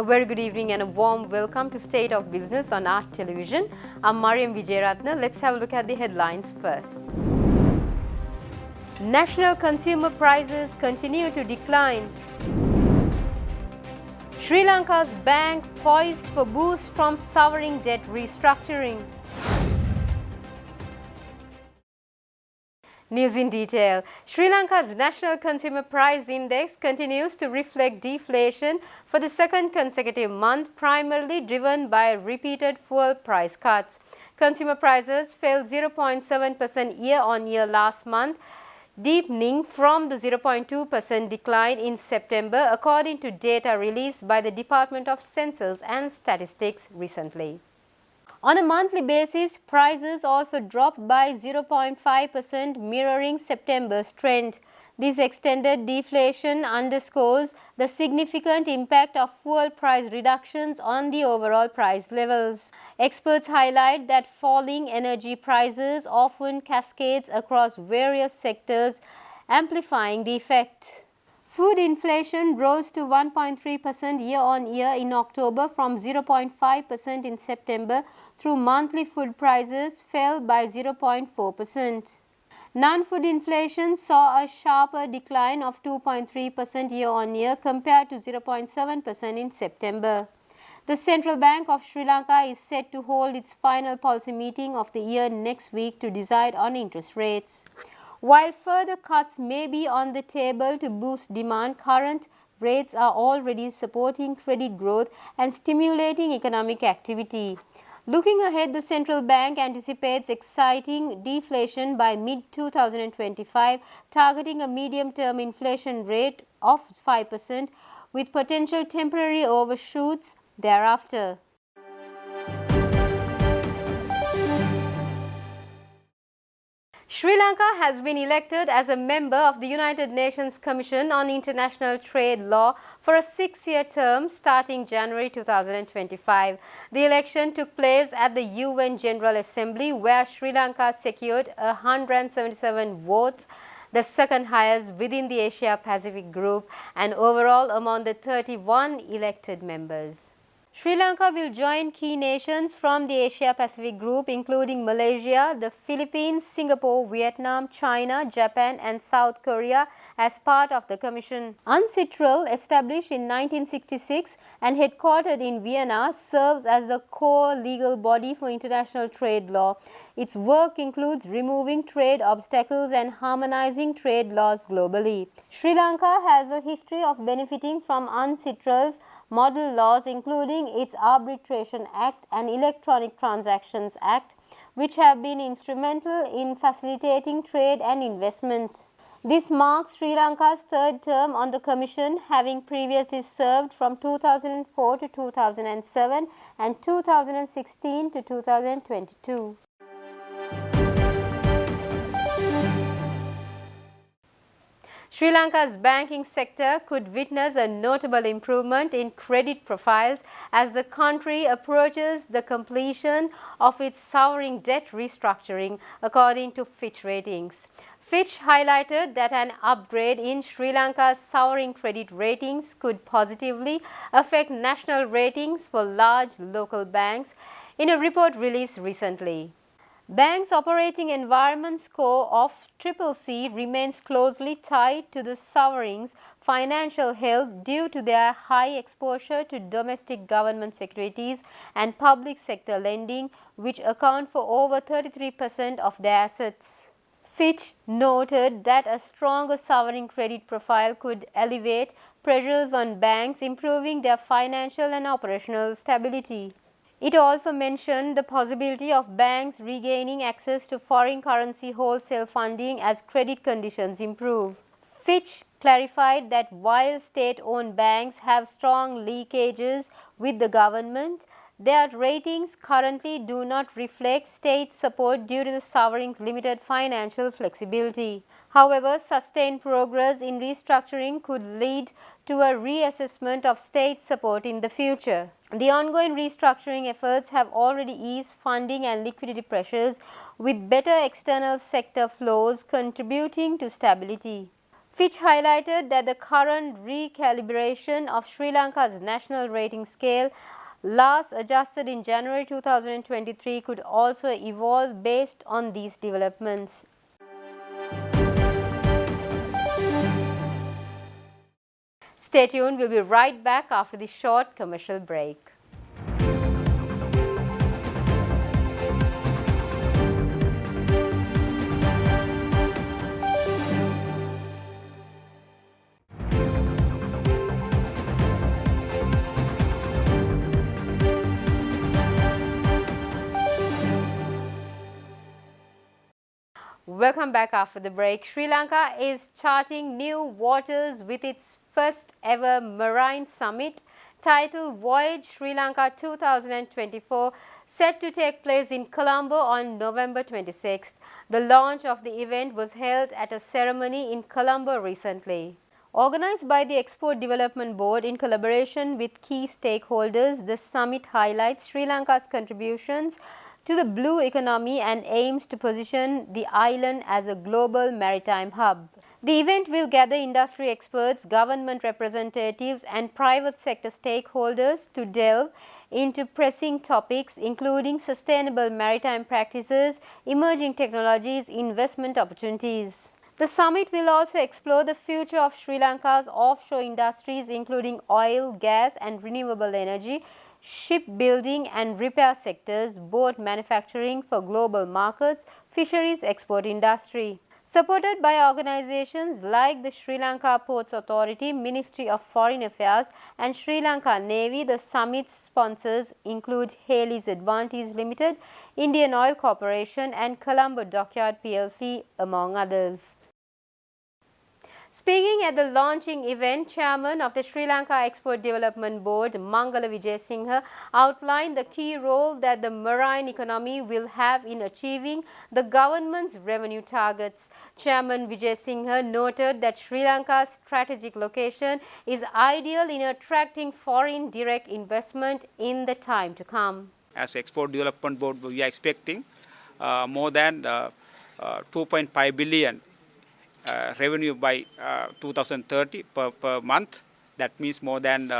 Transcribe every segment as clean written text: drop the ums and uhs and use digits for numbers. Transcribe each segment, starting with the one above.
A very good evening and a warm welcome to State of Business on Art Television. I'm Mariam Vijayaratna. Let's have a look at the headlines first. National consumer prices continue to decline. Sri Lanka's bank poised for boost from sovereign debt restructuring. News in detail. Sri Lanka's National Consumer Price Index continues to reflect deflation for the second consecutive month, primarily driven by repeated fuel price cuts. Consumer prices fell 0.7% year-on-year last month, deepening from the 0.2% decline in September, according to data released by the Department of Census and Statistics recently. On a monthly basis, prices also dropped by 0.5%, mirroring September's trend. This extended deflation underscores the significant impact of fuel price reductions on the overall price levels. Experts highlight that falling energy prices often cascades across various sectors, amplifying the effect. Food inflation rose to 1.3% year-on-year in October from 0.5% in September, though monthly food prices fell by 0.4%. Non-food inflation saw a sharper decline of 2.3% year-on-year compared to 0.7% in September. The Central Bank of Sri Lanka is set to hold its final policy meeting of the year next week to decide on interest rates. While further cuts may be on the table to boost demand, current rates are already supporting credit growth and stimulating economic activity. Looking ahead, the central bank anticipates exciting deflation by mid-2025, targeting a medium-term inflation rate of 5%, with potential temporary overshoots thereafter. Sri Lanka has been elected as a member of the United Nations Commission on International Trade Law for a 6-year term starting January 2025. The election took place at the UN General Assembly, where Sri Lanka secured 177 votes, the second highest within the Asia-Pacific group and overall among the 31 elected members. Sri Lanka will join key nations from the Asia-Pacific group, including Malaysia, the Philippines, Singapore, Vietnam, China, Japan and South Korea as part of the Commission. UNCITRAL, established in 1966 and headquartered in Vienna, serves as the core legal body for international trade law. Its work includes removing trade obstacles and harmonizing trade laws globally. Sri Lanka has a history of benefiting from UNCITRAL's model laws, including its Arbitration Act and Electronic Transactions Act, which have been instrumental in facilitating trade and investment. This marks Sri Lanka's third term on the Commission, having previously served from 2004 to 2007 and 2016 to 2022. Sri Lanka's banking sector could witness a notable improvement in credit profiles as the country approaches the completion of its sovereign debt restructuring, according to Fitch Ratings. Fitch highlighted that an upgrade in Sri Lanka's sovereign credit ratings could positively affect national ratings for large local banks in a report released recently. Banks' operating environment score of CCC remains closely tied to the sovereign's financial health due to their high exposure to domestic government securities and public sector lending, which account for over 33% of their assets. Fitch noted that a stronger sovereign credit profile could alleviate pressures on banks, improving their financial and operational stability. It also mentioned the possibility of banks regaining access to foreign currency wholesale funding as credit conditions improve. Fitch clarified that while state-owned banks have strong leakages with the government, their ratings currently do not reflect state support due to the sovereign's limited financial flexibility. However, sustained progress in restructuring could lead to a reassessment of state support in the future. The ongoing restructuring efforts have already eased funding and liquidity pressures, with better external sector flows contributing to stability. Fitch highlighted that the current recalibration of Sri Lanka's national rating scale, last adjusted in January 2023, could also evolve based on these developments. Stay tuned, we'll be right back after this short commercial break. Welcome back after the break. Sri Lanka is charting new waters with its first ever marine summit titled Voyage Sri Lanka 2024, set to take place in Colombo on November 26th. The launch of the event was held at a ceremony in Colombo recently. Organized by the Export Development Board in collaboration with key stakeholders, the summit highlights Sri Lanka's contributions to the blue economy and aims to position the island as a global maritime hub. The event will gather industry experts, government representatives and private sector stakeholders to delve into pressing topics including sustainable maritime practices, emerging technologies, investment opportunities. The summit will also explore the future of Sri Lanka's offshore industries including oil, gas and renewable energy, shipbuilding and repair sectors, boat manufacturing for global markets, fisheries export industry. Supported by organizations like the Sri Lanka Ports Authority, Ministry of Foreign Affairs and Sri Lanka Navy, the summit sponsors include Haley's Advantage Limited, Indian Oil Corporation and Colombo Dockyard PLC, among others. Speaking at the launching event, Chairman of the Sri Lanka Export Development Board, Mangala Wijayasinghe, outlined the key role that the marine economy will have in achieving the government's revenue targets. Chairman Wijayasinghe noted that Sri Lanka's strategic location is ideal in attracting foreign direct investment in the time to come. As Export Development Board, we are expecting more than 2.5 billion revenue by 2030 per month. That means more than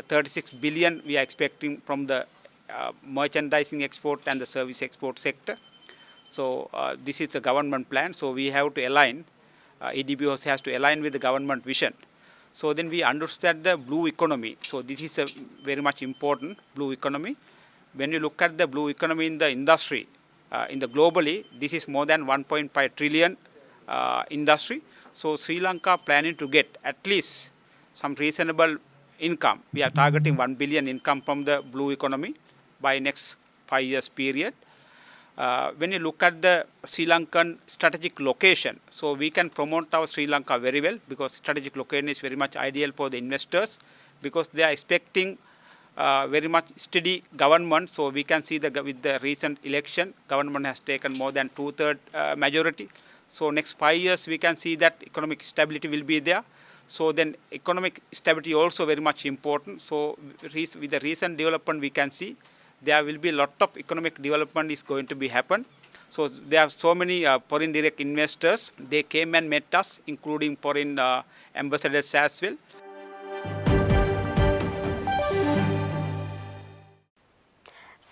36 billion we are expecting from the merchandising export and the service export sector. So this is the government plan. So we have to align, EDB also has to align with the government vision. So then we understand the blue economy. So this is a very much important blue economy. When you look at the blue economy in the industry, in the globally, this is more than 1.5 trillion industry. So Sri Lanka planning to get at least some reasonable income. We are targeting 1 billion income from the blue economy by next 5 years period. When you look at the Sri Lankan strategic location, so we can promote our Sri Lanka very well because strategic location is very much ideal for the investors because they are expecting very much steady government. So we can see that with the recent election, government has taken more than 2/3 majority. So next 5 years we can see that economic stability will be there. So then economic stability also very much important. So with the recent development we can see there will be a lot of economic development is going to be happen. So there are so many foreign direct investors. They came and met us, including foreign ambassadors as well.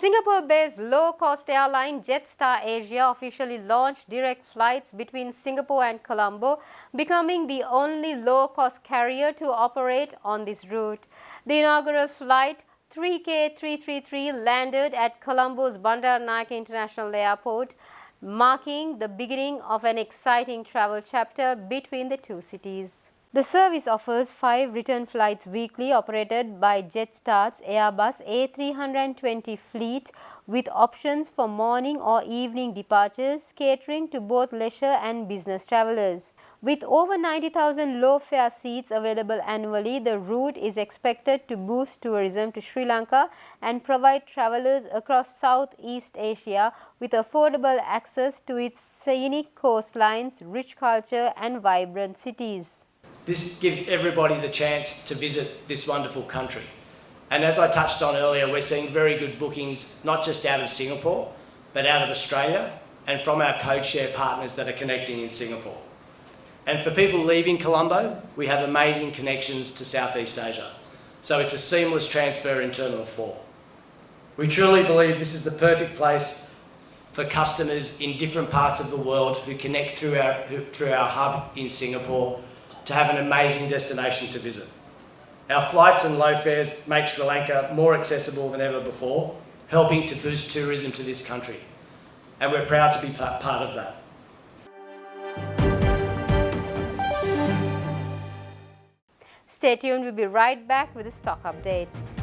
Singapore-based low-cost airline Jetstar Asia officially launched direct flights between Singapore and Colombo, becoming the only low-cost carrier to operate on this route. The inaugural flight 3K333 landed at Colombo's Bandaranaike International Airport, marking the beginning of an exciting travel chapter between the two cities. The service offers 5 return flights weekly operated by Jetstar's Airbus A320 fleet with options for morning or evening departures catering to both leisure and business travelers. With over 90,000 low-fare seats available annually, the route is expected to boost tourism to Sri Lanka and provide travelers across Southeast Asia with affordable access to its scenic coastlines, rich culture and vibrant cities. This gives everybody the chance to visit this wonderful country. And as I touched on earlier, we're seeing very good bookings, not just out of Singapore, but out of Australia and from our code share partners that are connecting in Singapore. And for people leaving Colombo, we have amazing connections to Southeast Asia. So it's a seamless transfer in Terminal 4. We truly believe this is the perfect place for customers in different parts of the world who connect through our hub in Singapore to have an amazing destination to visit. Our flights and low fares make Sri Lanka more accessible than ever before, helping to boost tourism to this country. And we're proud to be part of that. Stay tuned, we'll be right back with the stock updates.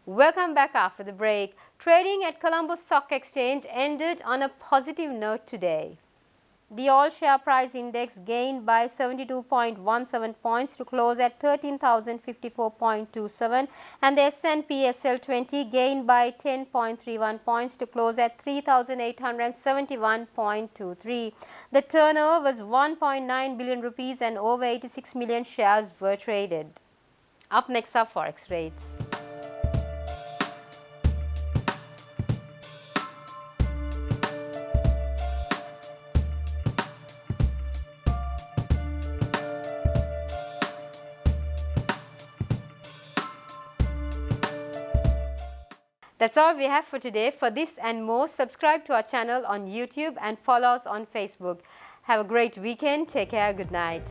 Welcome back after the break. Trading at Colombo Stock Exchange ended on a positive note today. The all-share price index gained by 72.17 points to close at 13,054.27, and the S&P SL20 gained by 10.31 points to close at 3,871.23. The turnover was 1.9 billion rupees and over 86 million shares were traded. Up next are Forex rates. That's all we have for today. For this and more, subscribe to our channel on YouTube and follow us on Facebook. Have a great weekend. Take care. Good night.